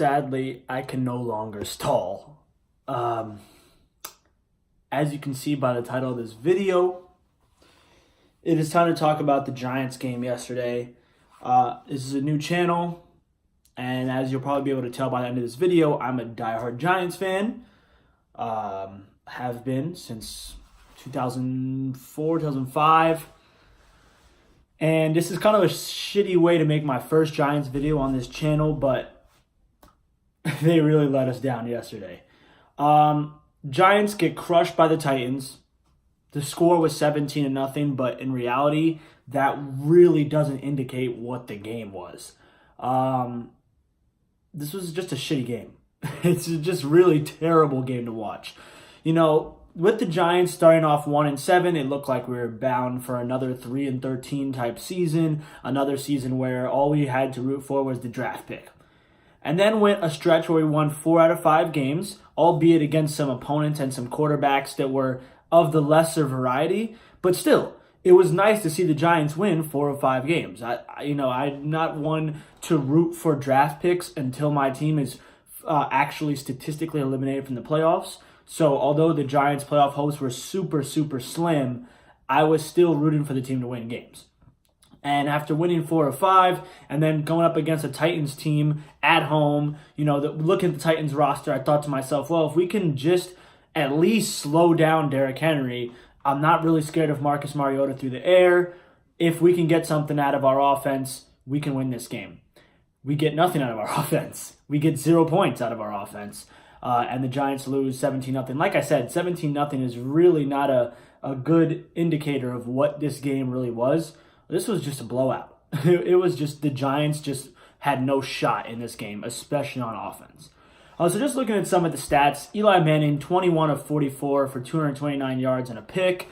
sadly, I can no longer stall. As you can see by the title of this video, it is time to talk about the Giants game yesterday. This is a new channel, and as you'll probably be able to tell by the end of this video, I'm a diehard Giants fan. Have been since 2004, 2005. And this is kind of a shitty way to make my first Giants video on this channel, but they really let us down yesterday. Giants get crushed by the Titans. The score was 17-0, but in reality, that really doesn't indicate what the game was. This was just a shitty game. It's just really terrible game to watch. You know, with the Giants starting off 1-7, it looked like we were bound for another 3-13 type season, another season where all we had to root for was the draft pick. And then went a stretch where we won 4 out of 5 games, albeit against some opponents and some quarterbacks that were of the lesser variety, but still, it was nice to see the Giants win 4 of 5 games. I'm not one to root for draft picks until my team is actually statistically eliminated from the playoffs. So although the Giants' playoff hopes were super, super slim, I was still rooting for the team to win games. And after winning 4 of 5, and then going up against a Titans team at home, looking at the Titans roster, I thought to myself, well, if we can just at least slow down Derrick Henry, I'm not really scared of Marcus Mariota through the air. If we can get something out of our offense, we can win this game. We get nothing out of our offense. We get 0 points out of our offense. And the Giants lose 17-0. Like I said, 17-0 is really not a good indicator of what this game really was. This was just a blowout. It was just the Giants just had no shot in this game, especially on offense. So just looking at some of the stats, Eli Manning, 21 of 44 for 229 yards and a pick.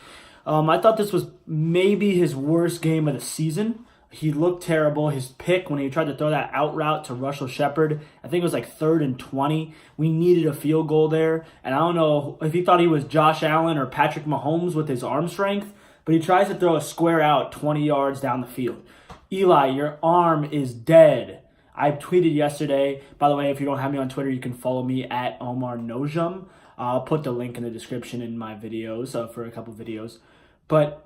I thought this was maybe his worst game of the season. He looked terrible. His pick, when he tried to throw that out route to Russell Shepard, I think it was like 3rd and 20. We needed a field goal there. And I don't know if he thought he was Josh Allen or Patrick Mahomes with his arm strength, but he tries to throw a square out 20 yards down the field. Eli, your arm is dead. I tweeted yesterday. By the way, if you don't have me on Twitter, you can follow me at Omar Nojum. I'll put the link in the description in my videos for a couple videos. But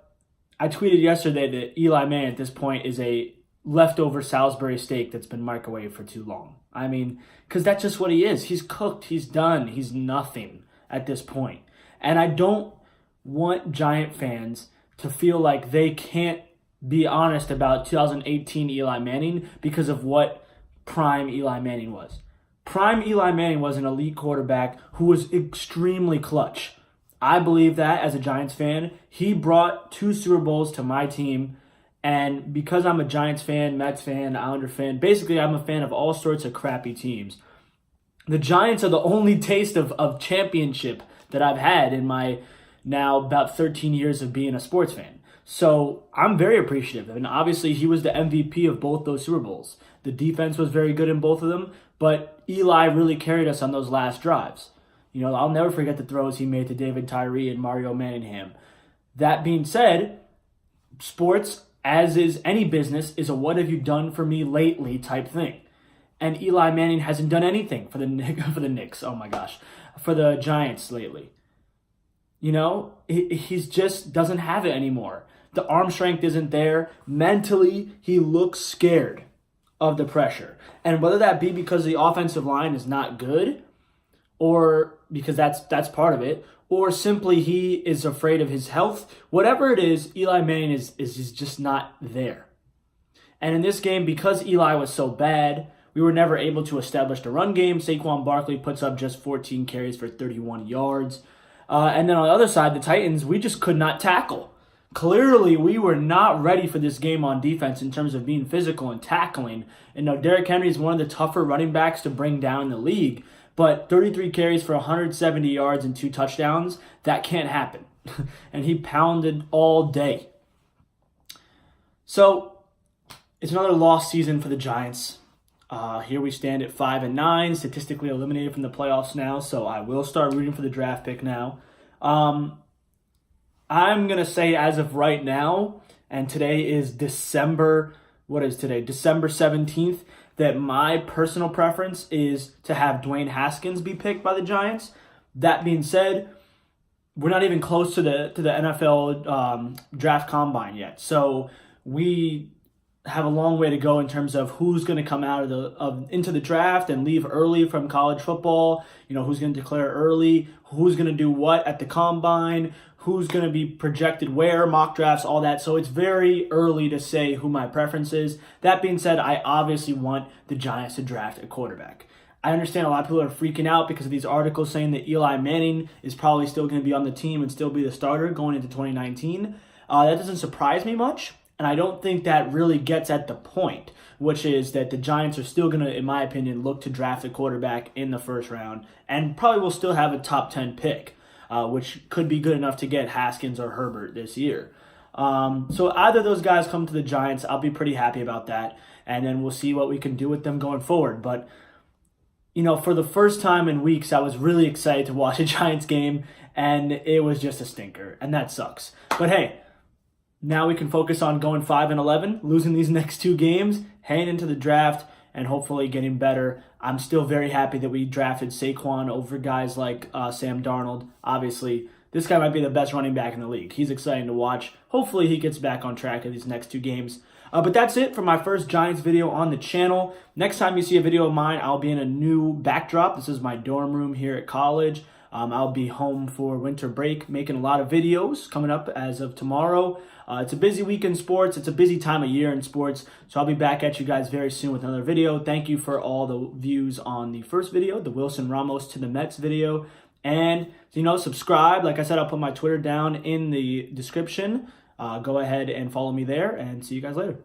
I tweeted yesterday that Eli Manning at this point is a leftover Salisbury steak that's been microwaved for too long. I mean, because that's just what he is. He's cooked. He's done. He's nothing at this point. And I don't want Giant fans to feel like they can't be honest about 2018 Eli Manning because of what prime Eli Manning was. Prime Eli Manning was an elite quarterback who was extremely clutch. I believe that as a Giants fan. He brought 2 Super Bowls to my team, and because I'm a Giants fan, Mets fan, Islander fan, basically I'm a fan of all sorts of crappy teams. The Giants are the only taste of championship that I've had in my now about 13 years of being a sports fan. So I'm very appreciative. And obviously he was the MVP of both those Super Bowls. The defense was very good in both of them, but Eli really carried us on those last drives. I'll never forget the throws he made to David Tyree and Mario Manningham. That being said, sports, as is any business, is a what have you done for me lately type thing. And Eli Manning hasn't done anything for the Knicks. Oh my gosh. For the Giants lately. He's just doesn't have it anymore. The arm strength isn't there. Mentally, he looks scared of the pressure. And whether that be because the offensive line is not good, or because that's part of it, or simply he is afraid of his health, whatever it is, Eli Manning is just not there. And in this game, because Eli was so bad, we were never able to establish the run game. Saquon Barkley puts up just 14 carries for 31 yards. And then on the other side, the Titans, we just could not tackle. Clearly, we were not ready for this game on defense in terms of being physical and tackling. And now Derrick Henry is one of the tougher running backs to bring down in the league. But 33 carries for 170 yards and 2 touchdowns, that can't happen. And he pounded all day. So, it's another lost season for the Giants. Here we stand at 5-9, statistically eliminated from the playoffs now, so I will start rooting for the draft pick now. I'm going to say as of right now, and today is December 17th, that my personal preference is to have Dwayne Haskins be picked by the Giants. That being said, we're not even close to the NFL draft combine yet. So we have a long way to go in terms of who's going to come out into the draft and leave early from college football. Who's going to declare early, who's going to do what at the combine, who's going to be projected where, mock drafts, all that. So it's very early to say who my preference is. That being said, I obviously want the Giants to draft a quarterback. I understand a lot of people are freaking out because of these articles saying that Eli Manning is probably still going to be on the team and still be the starter going into 2019. That doesn't surprise me much. And I don't think that really gets at the point, which is that the Giants are still going to, in my opinion, look to draft a quarterback in the first round and probably will still have a top 10 pick, which could be good enough to get Haskins or Herbert this year. So either of those guys come to the Giants, I'll be pretty happy about that. And then we'll see what we can do with them going forward. But, for the first time in weeks, I was really excited to watch a Giants game, and it was just a stinker. And that sucks. But hey, now we can focus on going 5-11, losing these next 2 games, heading into the draft, and hopefully getting better. I'm still very happy that we drafted Saquon over guys like Sam Darnold. Obviously, this guy might be the best running back in the league. He's exciting to watch. Hopefully, he gets back on track in these next 2 games. But that's it for my first Giants video on the channel. Next time you see a video of mine, I'll be in a new backdrop. This is my dorm room here at college. I'll be home for winter break, making a lot of videos coming up as of tomorrow. It's a busy week in sports. It's a busy time of year in sports. So I'll be back at you guys very soon with another video. Thank you for all the views on the first video, the Wilson Ramos to the Mets video. And, subscribe. Like I said, I'll put my Twitter down in the description. Go ahead and follow me there, and see you guys later.